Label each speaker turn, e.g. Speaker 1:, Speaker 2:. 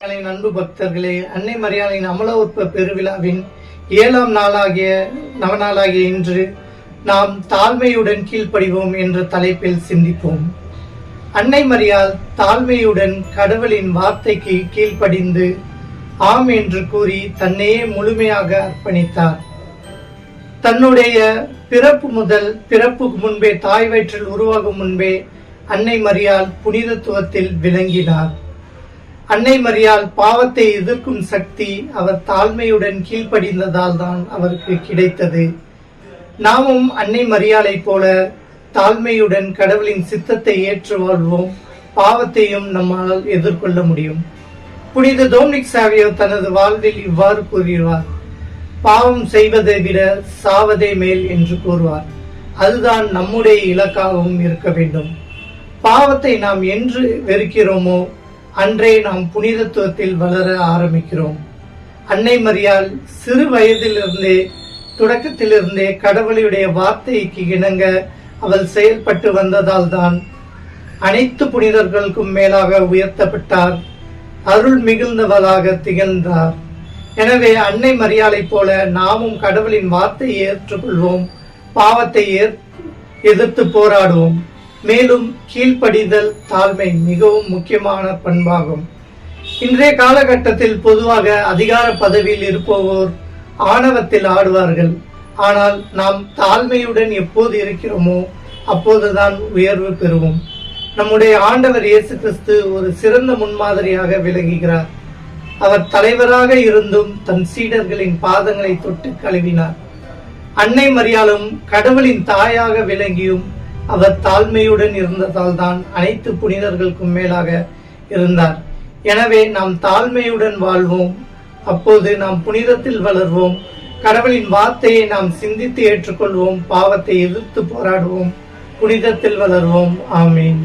Speaker 1: அன்பு பக்தர்களே, அன்னை மரியாளின் அமலோற்ப பெருவிழாவின் 7ஆம் நவநாளாகிய இன்று நாம் தாழ்மையுடன் கீழ்ப்படிவோம் என்ற தலைப்பில் சிந்திப்போம். அன்னை மரியாள் தாழ்மையுடன் கடவுளின் வார்த்தைக்கு கீழ்ப்படிந்து ஆம் என்று கூறி தன்னையே முழுமையாக அர்ப்பணித்தார். தன்னுடைய பிறப்பு முதல் பிறப்புக்கு முன்பே, தாய் வயிற்றில் உருவாகும் முன்பே அன்னை மரியாள் புனிதத்துவத்தில் விளங்கினார். அன்னை மரியாள் பாவத்தை எதிர்க்கும் சக்தி அவர் தாழ்மையுடன் கீழ்ப்படிந்ததால் தான் அவருக்கு கிடைத்தது. நாமும் அன்னை மரியாளை போல தாழ்மையுடன் கடவுளின் சித்தத்தை ஏற்று வாழ்வோம். பாவத்தையும் நம்மால் எதிர்கொள்ள முடியும். புனித டொமினிக் சாவியர் தனது வாழ்வில் இவ்வாறு கூறுகிறார்: பாவம் செய்வதை விட சாவதே மேல் என்று கூறுவார். அதுதான் நம்முடைய இலக்காகவும் இருக்க வேண்டும். பாவத்தை நாம் என்று வெறுக்கிறோமோ அன்றே நாம் புனிதத்துவத்தில் வளர ஆரம்பிக்கிறோம். அன்னை மரியாள் சிறு வயதிலிருந்தே, தொடக்கத்திலிருந்தே கடவுளுடைய வார்த்தைக்கு இணங்க அவள் செயல்பட்டு வந்ததால் தான் அனைத்து புனிதர்களுக்கும் மேலாக உயர்த்தப்பட்டார், அருள் மிகுந்தவளாக திகழ்ந்தார். எனவே அன்னை மரியாளை போல நாமும் கடவுளின் வார்த்தையை ஏற்றுக்கொள்வோம், பாவத்தை எதிர்த்து போராடுவோம். மேலும் கீழ்ப்படிதல், தாழ்மை மிகவும் முக்கியமான பண்பாகும். இன்றைய காலகட்டத்தில் பொதுவாக அதிகார பதவியில் இருப்பவோர் ஆணவத்தில் ஆடுவார்கள். ஆனால் நாம் தாழ்மையுடன் எப்போது இருக்கிறோமோ அப்போதுதான் உயர்வு பெறுவோம். நம்முடைய ஆண்டவர் இயேசு கிறிஸ்து ஒரு சிறந்த முன்மாதிரியாக விளங்குகிறார். அவர் தலைவராக இருந்தும் தன் சீடர்களின் பாதங்களை தொட்டு கழுவினார். அன்னை மரியாளும் கடவுளின் தாயாக விளங்கியும் அவர் தாழ்மையுடன் இருந்ததால் தான் அனைத்து புனிதர்களுக்கும் மேலாக இருந்தார். எனவே நாம் தாழ்மையுடன் வாழ்வோம். அப்போது நாம் புனிதத்தில் வளர்வோம். கடவுளின் வார்த்தையை நாம் சிந்தித்து ஏற்றுக்கொள்வோம். பாவத்தை எதிர்த்து போராடுவோம். புனிதத்தில் வளர்வோம். ஆமீன்.